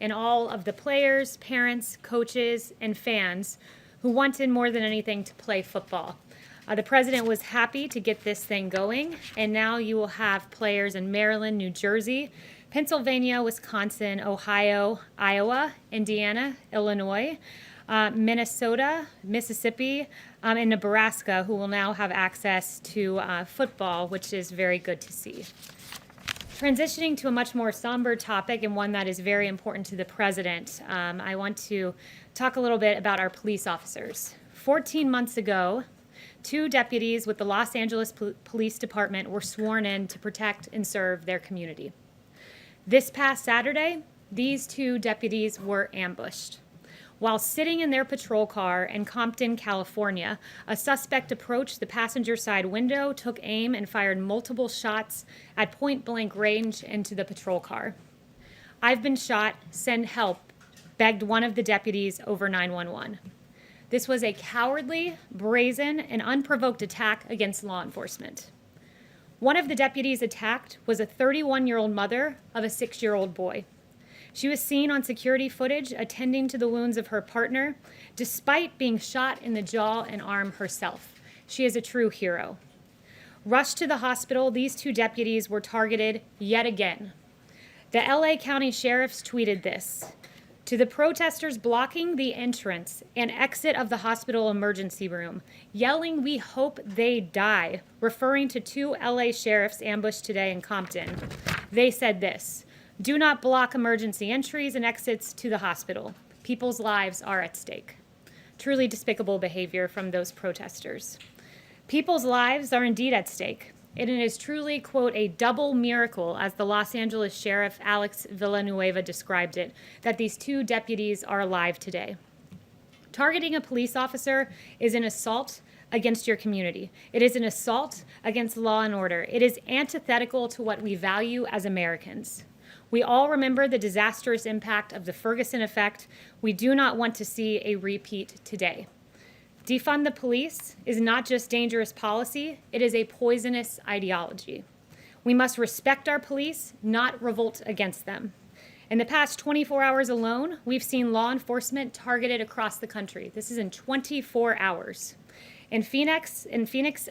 and all of the players, parents, coaches, and fans who wanted more than anything to play football. The president was happy to get this thing going, and now you will have players in Maryland, New Jersey, Pennsylvania, Wisconsin, Ohio, Iowa, Indiana, Illinois, Minnesota, Mississippi, and Nebraska, who will now have access to football, which is very good to see. Transitioning to a much more somber topic, and one that is very important to the president, I want to talk a little bit about our police officers. 14 months ago, 2 deputies with the Los Angeles Police Department were sworn in to protect and serve their community. This past Saturday, these 2 deputies were ambushed. While sitting in their patrol car in Compton, California, a suspect approached the passenger side window, took aim, and fired multiple shots at point-blank range into the patrol car. "I've been shot, send help," begged one of the deputies over 911. This was a cowardly, brazen, and unprovoked attack against law enforcement. One of the deputies attacked was a 31-year-old mother of a 6-year-old boy. She was seen on security footage attending to the wounds of her partner, despite being shot in the jaw and arm herself. She is a true hero. Rushed to the hospital, these 2 deputies were targeted yet again. The LA County Sheriffs tweeted this: "To the protesters blocking the entrance and exit of the hospital emergency room, yelling 'We hope they die,' referring to 2 LA sheriffs ambushed today in Compton. They said this: 'Do not block emergency entries and exits to the hospital. People's lives are at stake.'" Truly despicable behavior from those protesters. People's lives are indeed at stake. And it is truly, quote, "a double miracle," as the Los Angeles Sheriff Alex Villanueva described it, that these 2 deputies are alive today. Targeting a police officer is an assault against your community. It is an assault against law and order. It is antithetical to what we value as Americans. We all remember the disastrous impact of the Ferguson effect. We do not want to see a repeat today. Defund the police is not just dangerous policy, it is a poisonous ideology. We must respect our police, not revolt against them. In the past 24 hours alone, we've seen law enforcement targeted across the country. This is in 24 hours. In Phoenix,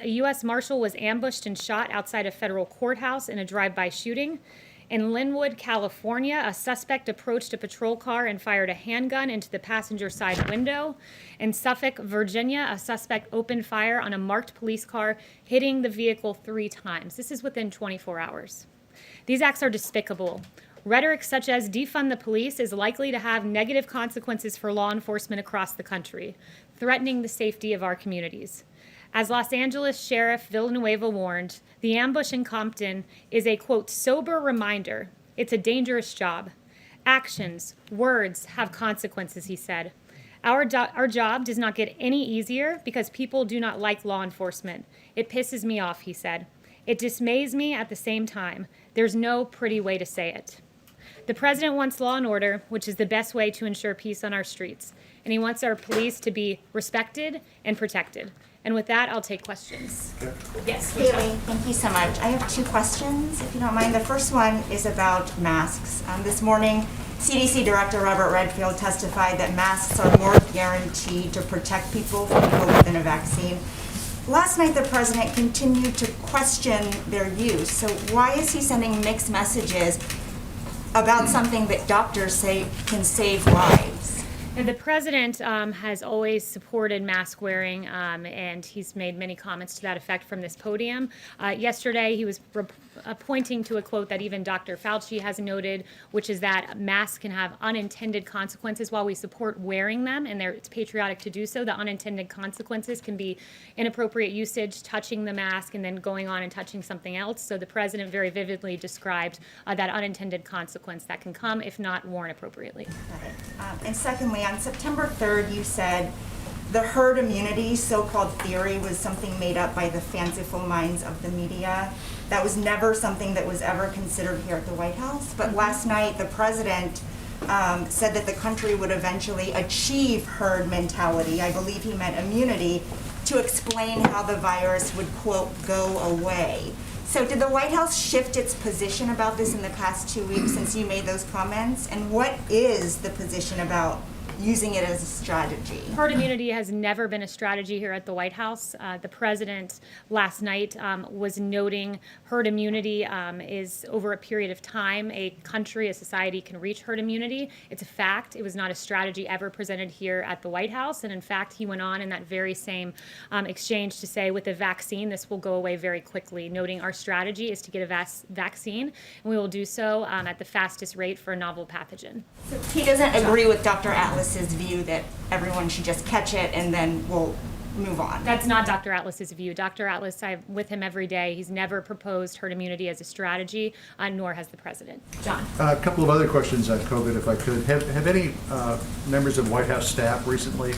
a U.S. Marshal was ambushed and shot outside a federal courthouse in a drive-by shooting. In Linwood, California, a suspect approached a patrol car and fired a handgun into the passenger side window. In Suffolk, Virginia, a suspect opened fire on a marked police car, hitting the vehicle 3 times. This is within 24 hours. These acts are despicable. Rhetoric such as defund the police is likely to have negative consequences for law enforcement across the country, threatening the safety of our communities. As Los Angeles Sheriff Villanueva warned, the ambush in Compton is a, quote, "sober reminder. It's a dangerous job. Actions, words have consequences," he said. Our job does not get any easier because people do not like law enforcement. It pisses me off," he said. "It dismays me at the same time. There's no pretty way to say it." The president wants law and order, which is the best way to ensure peace on our streets. And he wants our police to be respected and protected. And with that, I'll take questions. Yes. Kayleigh, thank you so much. I have 2 questions, if you don't mind. The first one is about masks. This morning, CDC Director Robert Redfield testified that masks are more guaranteed to protect people from COVID than a vaccine. Last night, the president continued to question their use. So why is he sending mixed messages about something that doctors say can save lives? And the president has always supported mask wearing, and he's made many comments to that effect from this podium. Yesterday, he was pointing to a quote that even Dr. Fauci has noted, which is that masks can have unintended consequences. While we support wearing them, and it's patriotic to do so, the unintended consequences can be inappropriate usage, touching the mask, and then going on and touching something else. So the president very vividly described that unintended consequence that can come if not worn appropriately. And secondly, on September 3rd, you said the herd immunity so-called theory was something made up by the fanciful minds of the media. That was never something that was ever considered here at the White House. But last night, the president said that the country would eventually achieve herd mentality. I believe he meant immunity, to explain how the virus would, quote, go away. So did the White House shift its position about this in the past 2 weeks since you made those comments? And what is the position about using it as a strategy? Herd immunity has never been a strategy here at the White House. The president last night was noting herd immunity is over a period of time a country, a society can reach herd immunity. It's a fact. It was not a strategy ever presented here at the White House. And in fact, he went on in that very same exchange to say with the vaccine, this will go away very quickly, noting our strategy is to get a vaccine, and we will do so at the fastest rate for a novel pathogen. So he doesn't agree with Dr. Atlas's view that everyone should just catch it and then we'll move on. That's not Dr. Atlas's view. Dr. Atlas, I'm with him every day. He's never proposed herd immunity as a strategy, nor has the president. John. A couple of other questions on COVID, if I could. Have any members of White House staff recently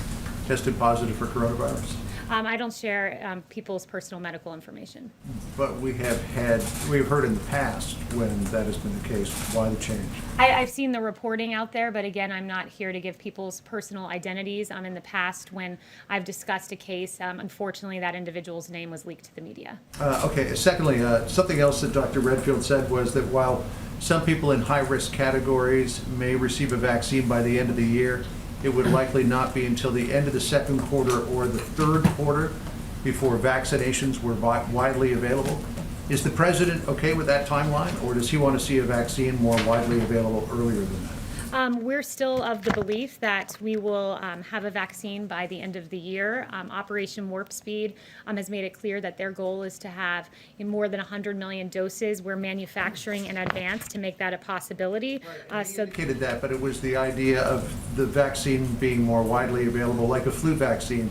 tested positive for coronavirus? I don't share people's personal medical information. But we've heard in the past when that has been the case. Why the change? I've seen the reporting out there, but again, I'm not here to give people's personal identities. In the past, when I've discussed a case, unfortunately, that individual's name was leaked to the media. Okay. Secondly, something else that Dr. Redfield said was that while some people in high-risk categories may receive a vaccine by the end of the year, it would likely not be until the end of the second quarter or the third quarter before vaccinations were widely available. Is the president okay with that timeline, or does he want to see a vaccine more widely available earlier than that? We're still of the belief that we will have a vaccine by the end of the year. Operation Warp Speed has made it clear that their goal is to have more than 100 million doses. We're manufacturing in advance to make that a possibility. He indicated that, but it was the idea of the vaccine being more widely available, like a flu vaccine,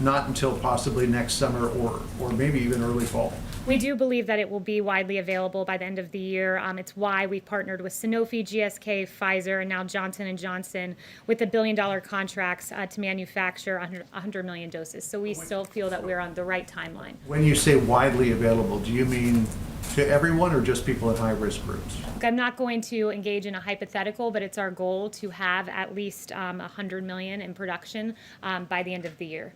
not until possibly next summer or maybe even early fall. We do believe that it will be widely available by the end of the year. It's why we've partnered with Sanofi, GSK, Pfizer, and now Johnson & Johnson with the billion-dollar contracts to manufacture 100 million doses. So we still feel that we're on the right timeline. When you say widely available, do you mean to everyone or just people in high-risk groups? Look, I'm not going to engage in a hypothetical, but it's our goal to have at least 100 million in production by the end of the year.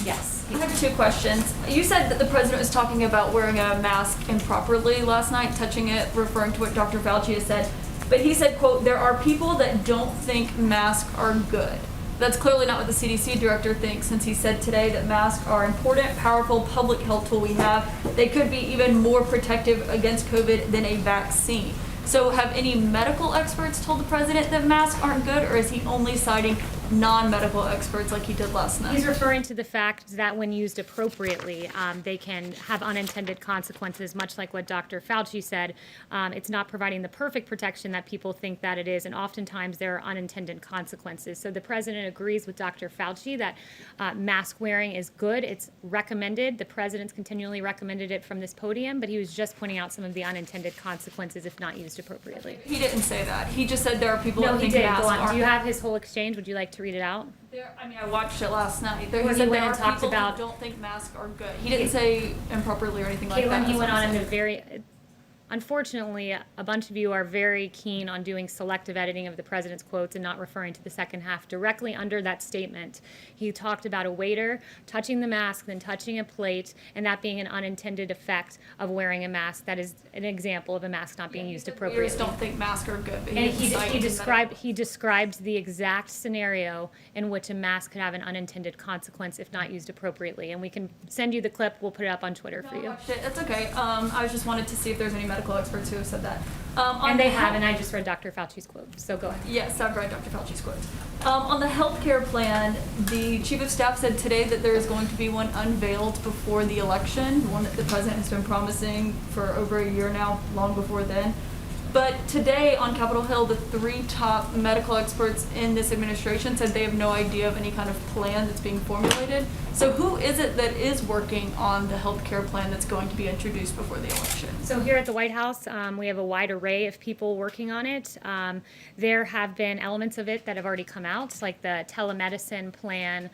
Yes. I have two questions. You said that the president was talking about wearing a mask improperly last night, touching it, referring to what Dr. Fauci has said. But he said, quote, there are people that don't think masks are good. That's clearly not what the CDC director thinks, since he said today that masks are important, powerful public health tool we have. They could be even more protective against COVID than a vaccine. So have any medical experts told the president that masks aren't good, or is he only citing non-medical experts like he did last night? He's referring to the fact that when used appropriately, they can have unintended consequences, much like what Dr. Fauci said. It's not providing the perfect protection that people think that it is, and oftentimes there are unintended consequences. So the president agrees with Dr. Fauci that mask wearing is good. It's recommended. The president's continually recommended it from this podium, but he was just pointing out some of the unintended consequences if not used appropriately. He didn't say that. He just said there are people No, that he think did. masks Go on. aren't. Do you have his whole exchange? Would you like to read it out? I watched it last night. He Where he said went there and are talked people about- that don't think masks are good. He didn't say improperly or anything like Kayleigh, that. he That's went what on I'm in a saying. very, unfortunately, a bunch of you are very keen on doing selective editing of the president's quotes and not referring to the second half. Directly under that statement, he talked about a waiter touching the mask, then touching a plate, and that being an unintended effect of wearing a mask. That is an example of a mask not being used Waiters appropriately. don't think masks are good. But And didn't cite he described the exact scenario in which a mask could have an unintended consequence if not used appropriately. And we can send you the clip. We'll put it up on Twitter for I you. watched it. It's okay. I just wanted to see if there's any medical experts who have said that. And they have, and I just read Dr. Fauci's quote. So go ahead. Yes, I've read Dr. Fauci's quotes. On the healthcare plan, the chief of staff said today that there is going to be one unveiled before the election, the one that the president has been promising for over a year now, long before then. But today on Capitol Hill, the three top medical experts in this administration said they have no idea of any kind of plan that's being formulated. So who is it that is working on the health care plan that's going to be introduced before the election? So here at the White House, we have a wide array of people working on it. There have been elements of it that have already come out, like the telemedicine plan,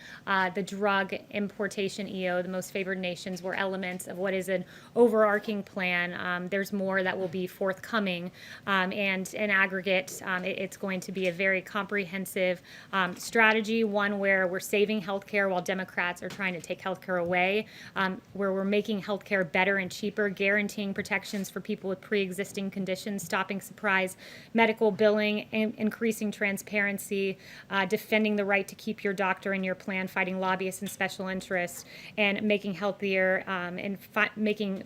the drug importation EO, the most favored nations, were elements of what is an overarching plan. There's more that will be forthcoming. and in aggregate, it's going to be a very comprehensive strategy, one where we're saving healthcare while Democrats are trying to take healthcare away, where we're making healthcare better and cheaper, guaranteeing protections for people with pre-existing conditions, stopping surprise medical billing, increasing transparency, defending the right to keep your doctor in your plan, fighting lobbyists and special interests, and making healthier and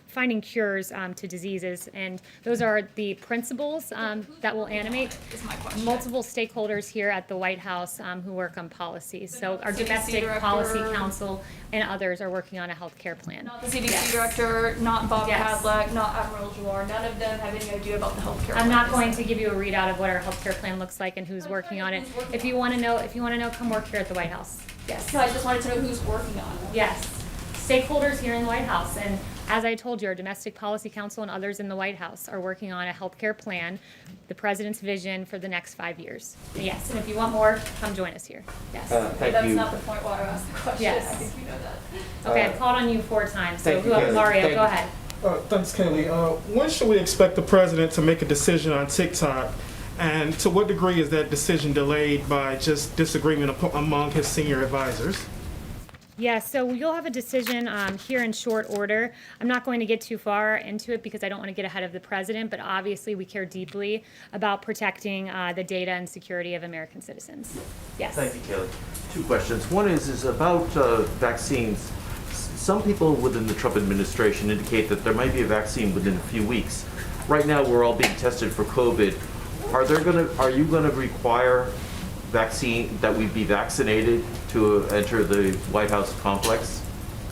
finding cures to diseases. And those are the principles that will animate Is my question. multiple stakeholders here at the White House who work on policies. So our CDC Domestic director- Policy Council and others are working on a healthcare plan. Not the CDC Yes. director, not Bob Yes. Kadlec, not Admiral Jouar. None of them have any idea about the healthcare. I'm not plan. going to give you a readout of what our healthcare plan looks like and who's working on it. Who's working If you want to know, come work here at the White House. Yes. No, I just wanted to know who's working on it. Yes. Stakeholders here in the White House. And as I told you, our Domestic Policy Council and others in the White House are working on a healthcare plan, the president's vision for the next 5 years. Yes. And if you want more, come join us here. Yes. Thank That's you. not the point why I asked the question. Yes. I think you know that. Okay, I've called on you 4 times. So Thank you, who Kayleigh. Mario, Thank go you. ahead. Thanks, Kayleigh. When should we expect the president to make a decision on TikTok? And to what degree is that decision delayed by just disagreement among his senior advisors? Yeah, so you'll have a decision here in short order. I'm not going to get too far into it because I don't want to get ahead of the president, but obviously we care deeply about protecting the data and security of American citizens. Yes. Thank you, Kayleigh. 2 questions. One is about vaccines. Some people within the Trump administration indicate that there might be a vaccine within a few weeks. Right now, we're all being tested for COVID. Are you gonna require vaccine that we be vaccinated to enter the White House complex?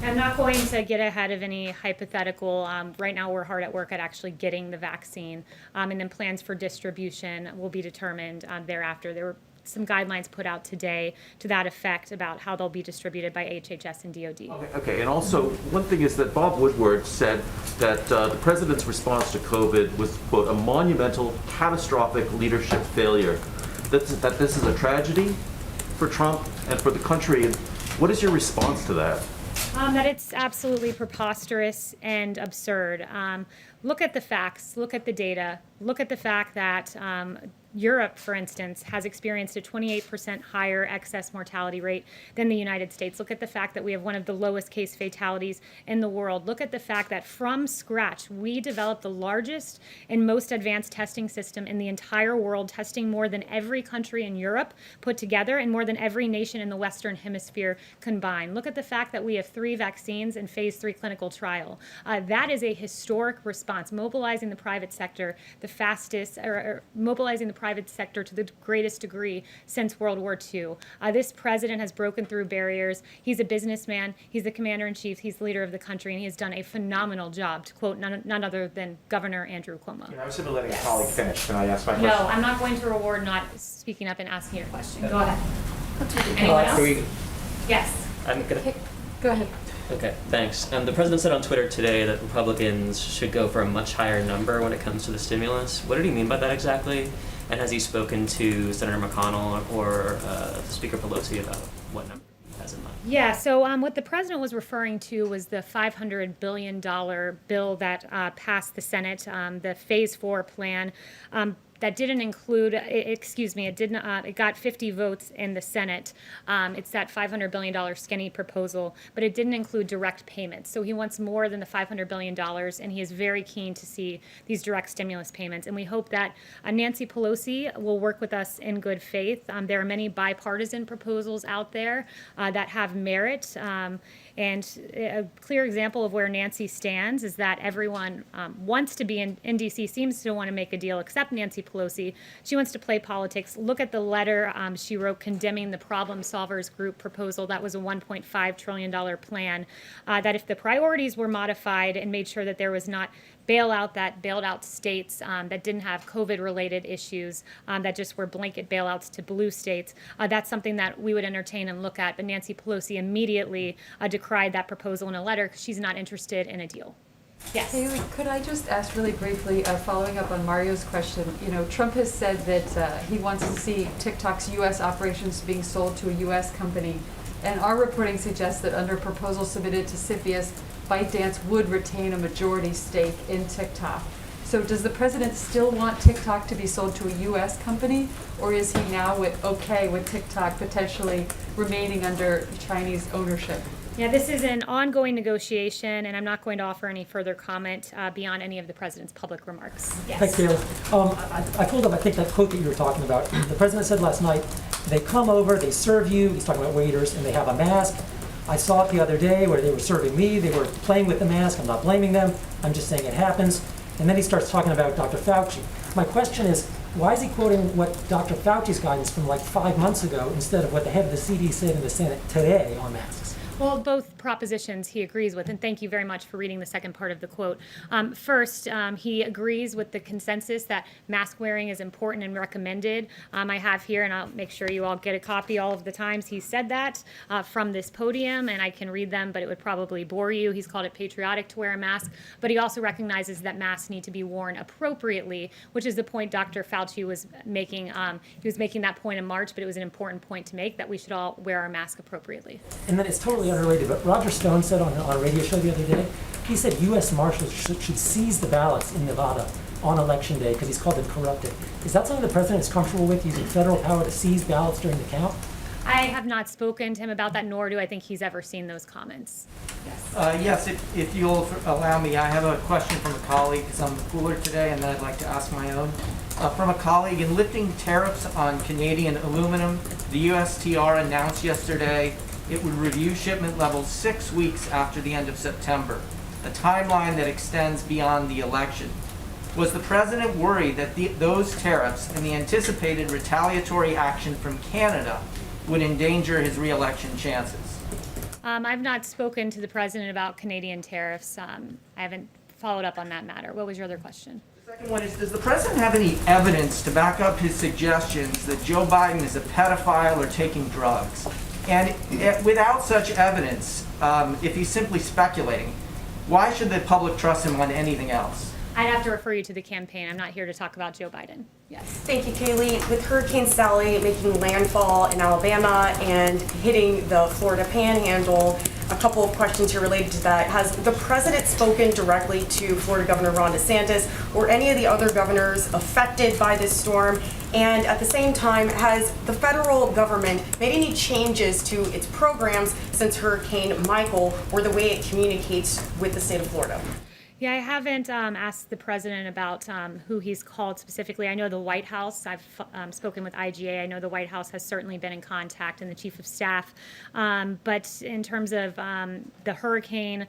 I'm not going to get ahead of any hypothetical. Right now, we're hard at work at actually getting the vaccine, and then plans for distribution will be determined thereafter. There were some guidelines put out today to that effect about how they'll be distributed by HHS and DoD. Okay, and also, one thing is that Bob Woodward said that the president's response to COVID was, quote, a monumental, catastrophic leadership failure. That this is a tragedy for Trump and for the country. And what is your response to that? That it's absolutely preposterous and absurd. Look at the facts, look at the data, look at the fact that Europe, for instance, has experienced a 28% higher excess mortality rate than the United States. Look at the fact that we have one of the lowest case fatalities in the world. Look at the fact that from scratch, we developed the largest and most advanced testing system in the entire world, testing more than every country in Europe put together and more than every nation in the Western Hemisphere combined. Look at the fact that we have 3 vaccines in phase 3 clinical trial. That is a historic response, mobilizing the private sector the fastest, or mobilizing the private sector to the greatest degree since World War II. This president has broken through barriers. He's a businessman. He's the commander-in-chief. He's the leader of the country, and he has done a phenomenal job, to quote none other than Governor Andrew Cuomo. I was simply letting a colleague finish. Can I ask my question? No, I'm not going to reward not speaking up and asking your question. Go ahead. Anyone else? Can we- Yes. I'm gonna. Go ahead. Okay, thanks. The president said on Twitter today that Republicans should go for a much higher number when it comes to the stimulus. What did he mean by that exactly? And has he spoken to Senator McConnell or Speaker Pelosi about what number he has in mind? Yeah, so what the president was referring to was the $500 billion bill that passed the Senate, the Phase 4 plan. That didn't include, it got 50 votes in the Senate. It's that $500 billion skinny proposal, but it didn't include direct payments. So he wants more than the $500 billion, and he is very keen to see these direct stimulus payments. And we hope that Nancy Pelosi will work with us in good faith. There are many bipartisan proposals out there that have merit. And a clear example of where Nancy stands is that everyone wants to be in D.C., seems to want to make a deal, except Nancy Pelosi. She wants to play politics. Look at the letter she wrote condemning the Problem Solvers Group proposal. That was a $1.5 trillion plan. That if the priorities were modified and made sure that there was not bailout that bailed out states that didn't have COVID-related issues, that just were blanket bailouts to blue states, that's something that we would entertain and look at. But Nancy Pelosi immediately decried that proposal in a letter because she's not interested in a deal. Yes. Kayleigh, could I just ask really briefly, following up on Mario's question, Trump has said that he wants to see TikTok's U.S. operations being sold to a U.S. company, and our reporting suggests that under a proposal submitted to CFIUS, ByteDance would retain a majority stake in TikTok. So does the president still want TikTok to be sold to a U.S. company, or is he now okay with TikTok potentially remaining under Chinese ownership? Yeah, this is an ongoing negotiation, and I'm not going to offer any further comment beyond any of the president's public remarks. Yes. Thanks, Kayleigh. I pulled up, I think, that quote that you were talking about. The president said last night, they come over, they serve you, he's talking about waiters, and they have a mask. I saw it the other day where they were serving me, they were playing with the mask, I'm not blaming them, I'm just saying it happens. And then he starts talking about Dr. Fauci. My question is, why is he quoting what Dr. Fauci's guidance from like 5 months ago instead of what the head of the CD said in the Senate today on masks? Well, both propositions he agrees with, and thank you very much for reading the second part of the quote. First, he agrees with the consensus that mask wearing is important and recommended. I have here, and I'll make sure you all get a copy all of the times he said that from this podium, and I can read them, but it would probably bore you. He's called it patriotic to wear a mask, but he also recognizes that masks need to be worn appropriately, which is the point Dr. Fauci was making. He was making that point in March, but it was an important point to make, that we should all wear our mask appropriately. And then it's totally unrelated, but Roger Stone said on a radio show the other day, he said U.S. Marshals should seize the ballots in Nevada on Election Day because he's called them corrupted. Is that something the president is comfortable with, using federal power to seize ballots during the count? I have not spoken to him about that, nor do I think he's ever seen those comments. Yes, if you'll allow me, I have a question from a colleague because I'm cooler today, and then I'd like to ask my own. From a colleague, in lifting tariffs on Canadian aluminum, the USTR announced yesterday it would review shipment levels 6 weeks after the end of September, a timeline that extends beyond the election. Was the president worried that those tariffs and the anticipated retaliatory action from Canada would endanger his re-election chances? I've not spoken to the president about Canadian tariffs. I haven't followed up on that matter. What was your other question? The second one is, does the president have any evidence to back up his suggestions that Joe Biden is a pedophile or taking drugs? And without such evidence, if he's simply speculating, why should the public trust him on anything else? I'd have to refer you to the campaign. I'm not here to talk about Joe Biden. Yes. Thank you, Kayleigh. With Hurricane Sally making landfall in Alabama and hitting the Florida Panhandle, a couple of questions here related to that. Has the president spoken directly to Florida Governor Ron DeSantis or any of the other governors affected by this storm? And at the same time, has the federal government made any changes to its programs since Hurricane Michael or the way it communicates with the state of Florida? Yeah, I haven't asked the president about who he's called specifically. I know the White House. I've spoken with IGA. I know the White House has certainly been in contact, and the chief of staff. But in terms of the hurricane,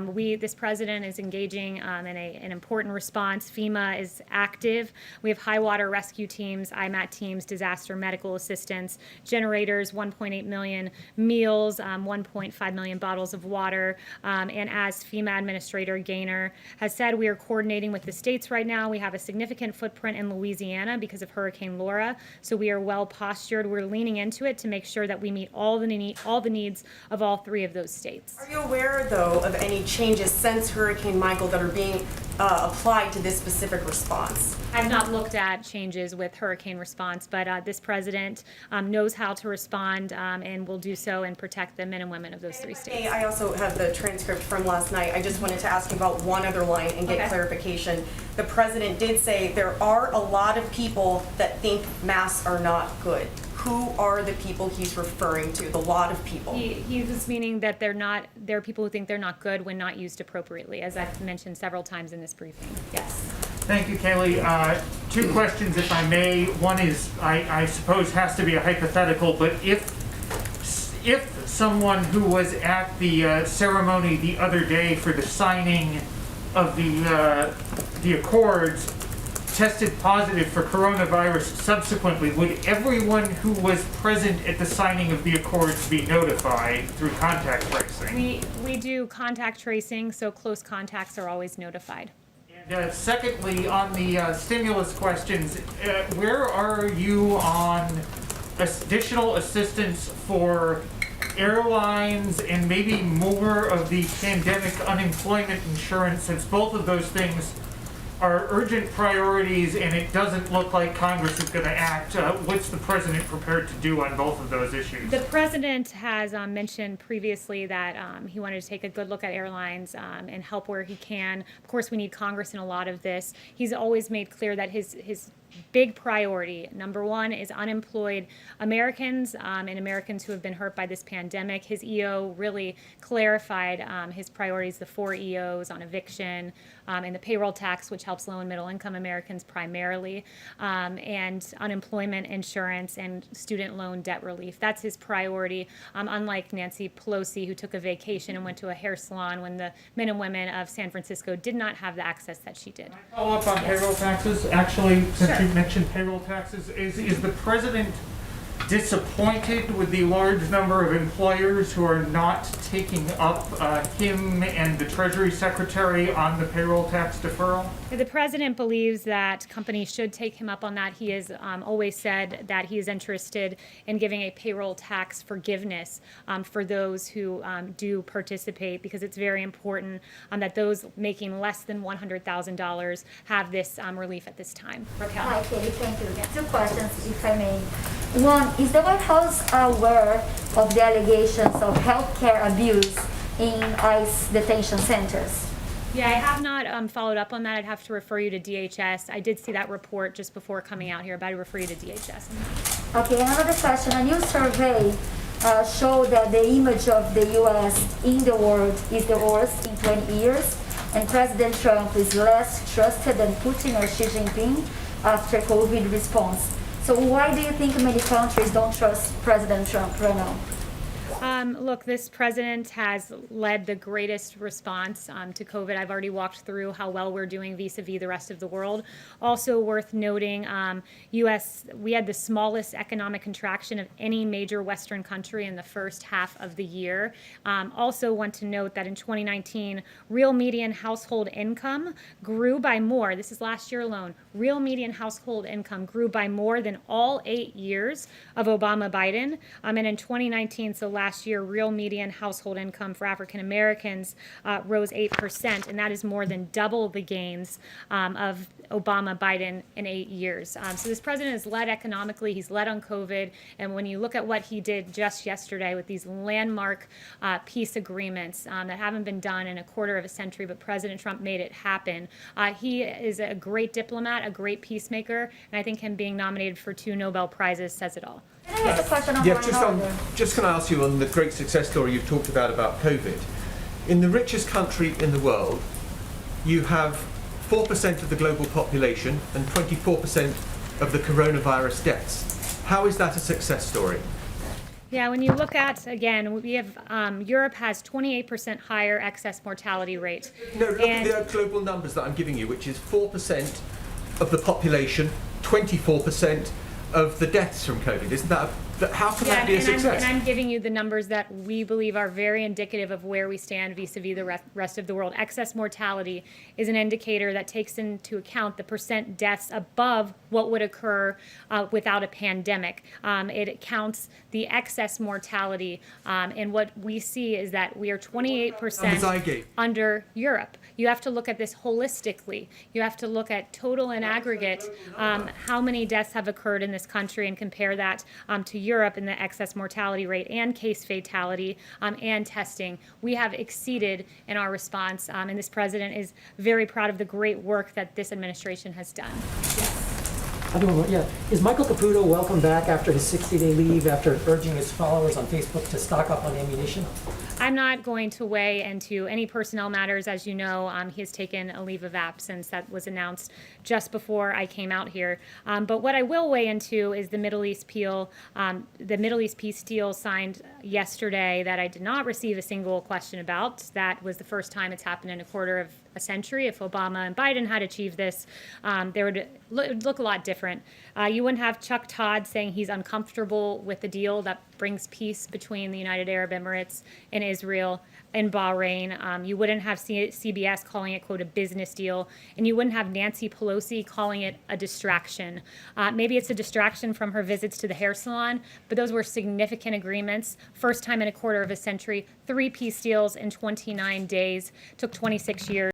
this president is engaging in an important response. FEMA is active. We have high water rescue teams, IMAT teams, disaster medical assistance, generators, 1.8 million meals, 1.5 million bottles of water. And as FEMA Administrator Gaynor has said, we are coordinating with the states right now. We have a significant footprint in Louisiana because of Hurricane Laura, so we are well postured. We're leaning into it to make sure that we meet all the needs of all three of those states. Are you aware, though, of any changes since Hurricane Michael that are being applied to this specific response? I've not looked at changes with hurricane response, but this president knows how to respond and will do so and protect the men and women of those three states. I also have the transcript from last night. I just wanted to ask you about one other line and get clarification. The president did say there are a lot of people that think masks are not good. Who are the people he's referring to? The lot of people. He was meaning that there are people who think they're not good when not used appropriately, as I've mentioned several times in this briefing. Yes. Thank you, Kayleigh. Two questions, if I may. One is, I suppose, has to be a hypothetical, but if someone who was at the ceremony the other day for the signing of the accords tested positive for coronavirus subsequently, would everyone who was present at the signing of the accords be notified through contact tracing? We do contact tracing, so close contacts are always notified. And secondly, on the stimulus questions, where are you on additional assistance for airlines and maybe more of the pandemic unemployment insurance, since both of those things are urgent priorities and it doesn't look like Congress is going to act. What's the president prepared to do on both of those issues? The president has mentioned previously that he wanted to take a good look at airlines and help where he can. Of course, we need Congress in a lot of this. He's always made clear that his big priority, number one, is unemployed Americans and Americans who have been hurt by this pandemic. His EO really clarified his priorities, the 4 EOs on eviction and the payroll tax, which helps low and middle income Americans primarily, and unemployment insurance and student loan debt relief. That's his priority, unlike Nancy Pelosi, who took a vacation and went to a hair salon when the men and women of San Francisco did not have the access that she did. Follow up on payroll taxes. Actually, since you mentioned payroll taxes, is the president disappointed with the large number of employers who are not taking up him and the Treasury Secretary on the payroll tax deferral? The president believes that companies should take him up on that. He has always said that he is interested in giving a payroll tax forgiveness for those who do participate, because it's very important that those making less than $100,000 have this relief at this time. Raquel. Hi, Kayleigh. Thank you. 2 questions, if I may. One, is the White House aware of the allegations of healthcare abuse in ICE detention centers? Yeah, I have not followed up on that. I'd have to refer you to DHS. I did see that report just before coming out here, but I'd refer you to DHS. Okay, another question. A new survey showed that the image of the U.S. in the world is the worst in 20 years, and President Trump is less trusted than Putin or Xi Jinping after COVID response. So why do you think many countries don't trust President Trump right now? Look, this president has led the greatest response to COVID. I've already walked through how well we're doing vis-a-vis the rest of the world. Also worth noting, we had the smallest economic contraction of any major Western country in the first half of the year. Also want to note that in 2019, real median household income grew by more. This is last year alone. Real median household income grew by more than all 8 years of Obama-Biden. And in 2019, so last year, real median household income for African Americans rose 8%, and that is more than double the gains of Obama-Biden in 8 years. So this president has led economically, he's led on COVID, and when you look at what he did just yesterday with these landmark peace agreements that haven't been done in a quarter of a century, but President Trump made it happen. He is a great diplomat, a great peacemaker, and I think him being nominated for 2 Nobel Prizes says it all. Can I ask a question on just can I ask you on the great success story you've talked about COVID. In the richest country in the world, you have 4% of the global population and 24% of the coronavirus deaths. How is that a success story? Yeah, when you look at, again, we have, Europe has 28% higher excess mortality rate. No, look at the global numbers that I'm giving you, which is 4% of the population, 24% of the deaths from COVID. Isn't that, how can that be a success? And I'm giving you the numbers that we believe are very indicative of where we stand vis-a-vis the rest of the world. Excess mortality is an indicator that takes into account the percent deaths above what would occur without a pandemic. It counts the excess mortality, and what we see is that we are 28% under Europe. You have to look at this holistically. You have to look at total and aggregate how many deaths have occurred in this country and compare that to Europe in the excess mortality rate and case fatality and testing. We have exceeded in our response, and this president is very proud of the great work that this administration has done. Is Michael Caputo welcome back after his 60-day leave after urging his followers on Facebook to stock up on ammunition? I'm not going to weigh into any personnel matters. As you know, he has taken a leave of absence that was announced just before I came out here. But what I will weigh into is the Middle East peace deal signed yesterday that I did not receive a single question about. That was the first time it's happened in a quarter of a century. If Obama and Biden had achieved this, there would look a lot different. You wouldn't have Chuck Todd saying he's uncomfortable with the deal that brings peace between the United Arab Emirates and Israel and Bahrain. You wouldn't have CBS calling it, quote, a business deal, and you wouldn't have Nancy Pelosi calling it a distraction. Maybe it's a distraction from her visits to the hair salon, but those were significant agreements. First time in a quarter of a century, 3 peace deals in 29 days, took 26 years.